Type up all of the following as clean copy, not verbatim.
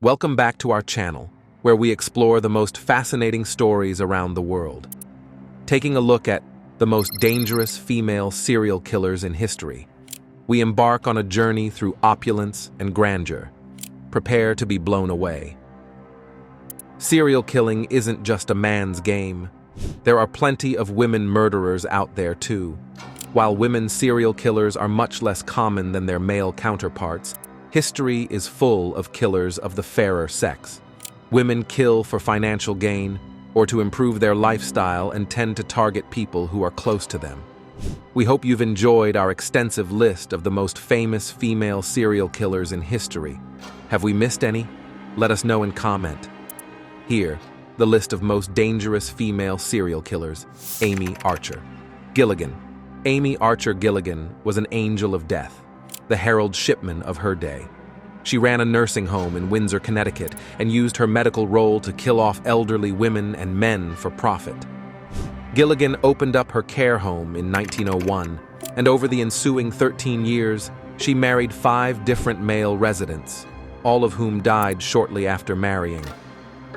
Welcome back to our channel, where we explore the most fascinating stories around the world. Taking a look at the most dangerous female serial killers in history, we embark on a journey through opulence and grandeur. Prepare to be blown away. Serial killing isn't just a man's game. There are plenty of women murderers out there too. While women serial killers are much less common than their male counterparts, history is full of killers of the fairer sex. Women kill for financial gain or to improve their lifestyle and tend to target people who are close to them. We hope you've enjoyed our extensive list of the most famous female serial killers in history. Have we missed any? Let us know in comment. Here, the list of most dangerous female serial killers. Amy Archer Gilligan. Amy Archer Gilligan was an angel of death, the Harold Shipman of her day. She ran a nursing home in Windsor, Connecticut, and used her medical role to kill off elderly women and men for profit. Gilligan opened up her care home in 1901, and over the ensuing 13 years, she married 5 different male residents, all of whom died shortly after marrying.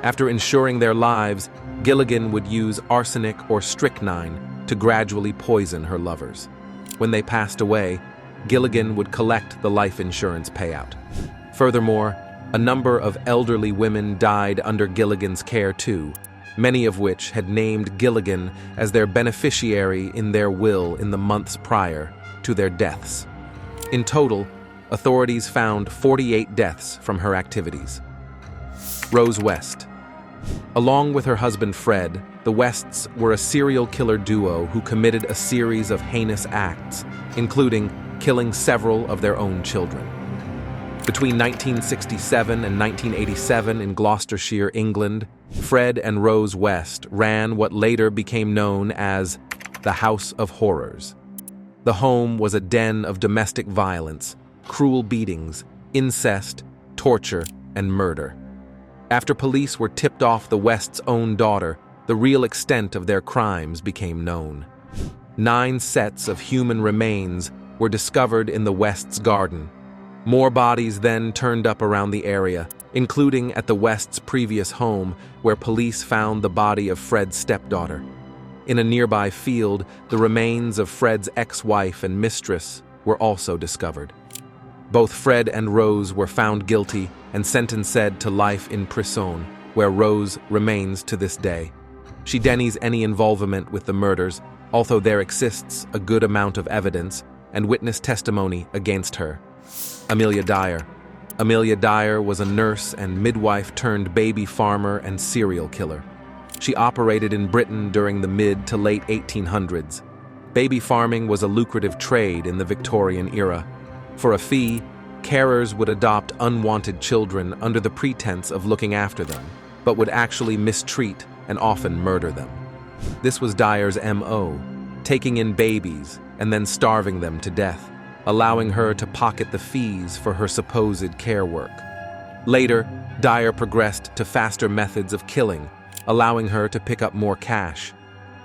After ensuring their lives, Gilligan would use arsenic or strychnine to gradually poison her lovers. When they passed away, Gilligan would collect the life insurance payout. Furthermore, a number of elderly women died under Gilligan's care too, many of which had named Gilligan as their beneficiary in their will in the months prior to their deaths. In total, authorities found 48 deaths from her activities. Rose West. Along with her husband Fred, the Wests were a serial killer duo who committed a series of heinous acts, including killing several of their own children. Between 1967 and 1987 in Gloucestershire, England, Fred and Rose West ran what later became known as the House of Horrors. The home was a den of domestic violence, cruel beatings, incest, torture, and murder. After police were tipped off the West's own daughter, the real extent of their crimes became known. 9 sets of human remains were discovered in the West's garden. More bodies then turned up around the area, including at the West's previous home, where police found the body of Fred's stepdaughter. In a nearby field, the remains of Fred's ex-wife and mistress were also discovered. Both Fred and Rose were found guilty and sentenced to life in prison, where Rose remains to this day. She denies any involvement with the murders, although there exists a good amount of evidence and witness testimony against her. Amelia Dyer. Amelia Dyer was a nurse and midwife turned baby farmer and serial killer. She operated in Britain during the mid to late 1800s. Baby farming was a lucrative trade in the Victorian era. For a fee, carers would adopt unwanted children under the pretense of looking after them, but would actually mistreat and often murder them. This was Dyer's M.O., taking in babies and then starving them to death, allowing her to pocket the fees for her supposed care work. Later, Dyer progressed to faster methods of killing, allowing her to pick up more cash.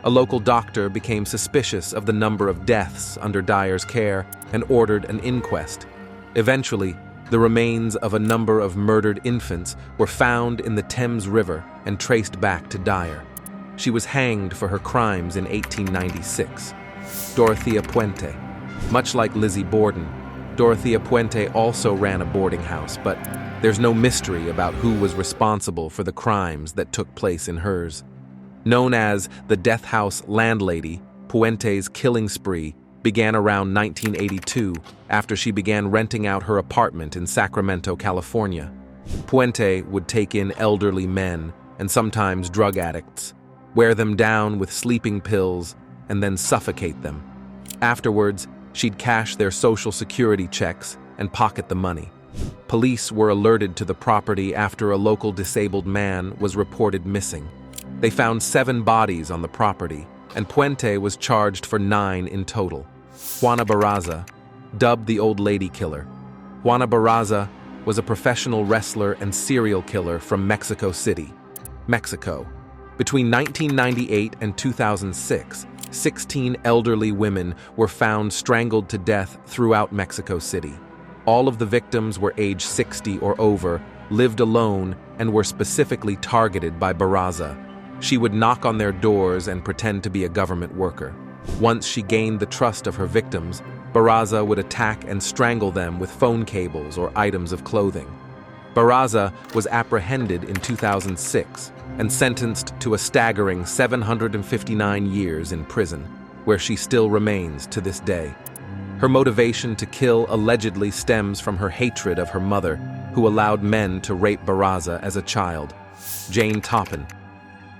A local doctor became suspicious of the number of deaths under Dyer's care and ordered an inquest. Eventually, the remains of a number of murdered infants were found in the Thames River and traced back to Dyer. She was hanged for her crimes in 1896. Dorothea Puente. Much like Lizzie Borden, Dorothea Puente also ran a boarding house, but there's no mystery about who was responsible for the crimes that took place in hers. Known as the Death House Landlady, Puente's killing spree began around 1982 after she began renting out her apartment in Sacramento, California. Puente would take in elderly men and sometimes drug addicts, wear them down with sleeping pills, and then suffocate them. Afterwards, she'd cash their Social Security checks and pocket the money. Police were alerted to the property after a local disabled man was reported missing. They found 7 bodies on the property, and Puente was charged for 9 in total. Juana Barraza, dubbed the Old Lady Killer. Juana Barraza was a professional wrestler and serial killer from Mexico City, Mexico. Between 1998 and 2006, 16 elderly women were found strangled to death throughout Mexico City. All of the victims were age 60 or over, lived alone and were specifically targeted by Barraza. She would knock on their doors and pretend to be a government worker. Once she gained the trust of her victims, Barraza would attack and strangle them with phone cables or items of clothing. Barraza was apprehended in 2006 and sentenced to a staggering 759 years in prison, where she still remains to this day. Her motivation to kill allegedly stems from her hatred of her mother, who allowed men to rape Barraza as a child. Jane Toppan.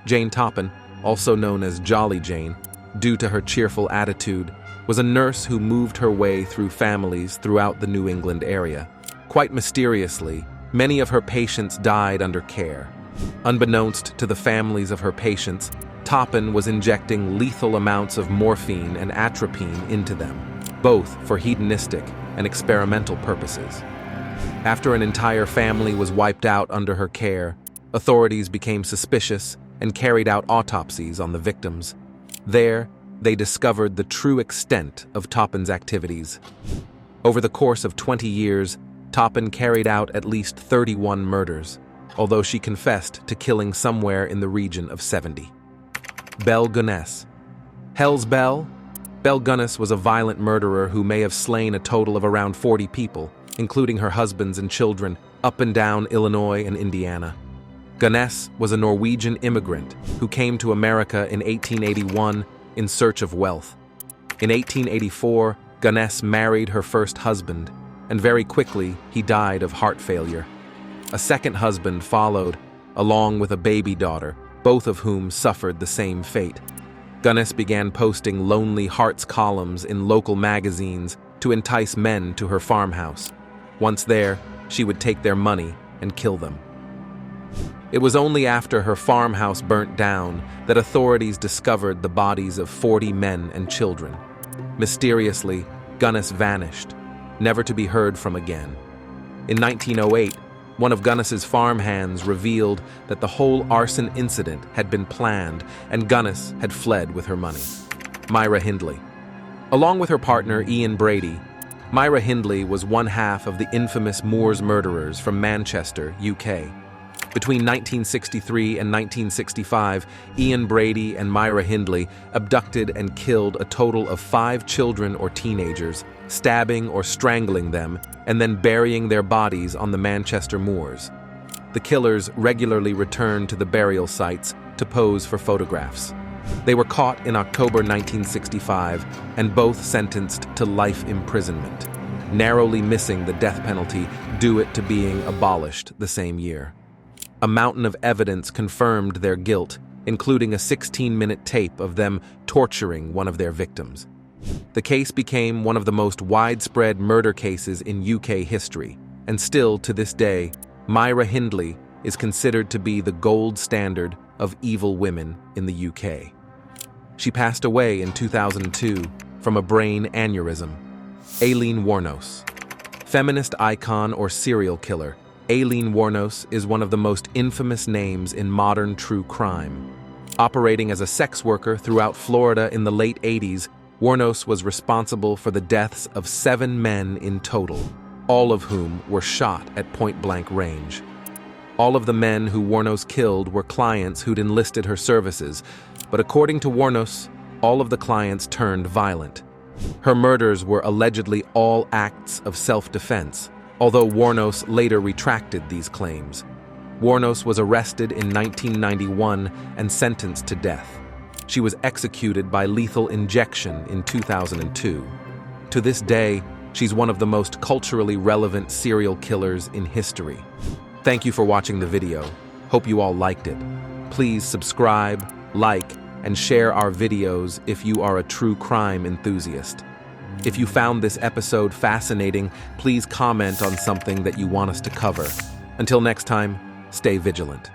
Jane Toppan, also known as Jolly Jane, due to her cheerful attitude, was a nurse who moved her way through families throughout the New England area. Quite mysteriously, many of her patients died under care. Unbeknownst to the families of her patients, Toppan was injecting lethal amounts of morphine and atropine into them, both for hedonistic and experimental purposes. After an entire family was wiped out under her care, authorities became suspicious and carried out autopsies on the victims. There, they discovered the true extent of Toppan's activities. Over the course of 20 years, Toppan carried out at least 31 murders, although she confessed to killing somewhere in the region of 70. Belle Gunness. Hell's Belle? Belle Gunness was a violent murderer who may have slain a total of around 40 people, including her husbands and children, up and down Illinois and Indiana. Gunness was a Norwegian immigrant who came to America in 1881 in search of wealth. In 1884, Gunness married her first husband, and very quickly he died of heart failure. A second husband followed, along with a baby daughter, both of whom suffered the same fate. Gunness began posting Lonely Hearts columns in local magazines to entice men to her farmhouse. Once there, she would take their money and kill them. It was only after her farmhouse burnt down that authorities discovered the bodies of 40 men and children. Mysteriously, Gunness vanished, never to be heard from again. In 1908, one of Gunness's farmhands revealed that the whole arson incident had been planned and Gunness had fled with her money. Myra Hindley. Along with her partner Ian Brady, Myra Hindley was one half of the infamous Moors murderers from Manchester, UK. Between 1963 and 1965, Ian Brady and Myra Hindley abducted and killed a total of 5 children or teenagers, stabbing or strangling them, and then burying their bodies on the Manchester moors. The killers regularly returned to the burial sites to pose for photographs. They were caught in October 1965 and both sentenced to life imprisonment, narrowly missing the death penalty due it to being abolished the same year. A mountain of evidence confirmed their guilt, including a 16-minute tape of them torturing one of their victims. The case became one of the most widespread murder cases in UK history, and still to this day, Myra Hindley is considered to be the gold standard of evil women in the UK. She passed away in 2002 from a brain aneurysm. Aileen Wuornos. Feminist icon or serial killer, Aileen Wuornos is one of the most infamous names in modern true crime. Operating as a sex worker throughout Florida in the late 80s, Wuornos was responsible for the deaths of 7 men in total, all of whom were shot at point-blank range. All of the men who Wuornos killed were clients who'd enlisted her services, but according to Wuornos, all of the clients turned violent. Her murders were allegedly all acts of self-defense, although Wuornos later retracted these claims. Wuornos was arrested in 1991 and sentenced to death. She was executed by lethal injection in 2002. To this day, she's one of the most culturally relevant serial killers in history. Thank you for watching the video. Hope you all liked it. Please subscribe, like, and share our videos if you are a true crime enthusiast. If you found this episode fascinating, please comment on something that you want us to cover. Until next time, stay vigilant.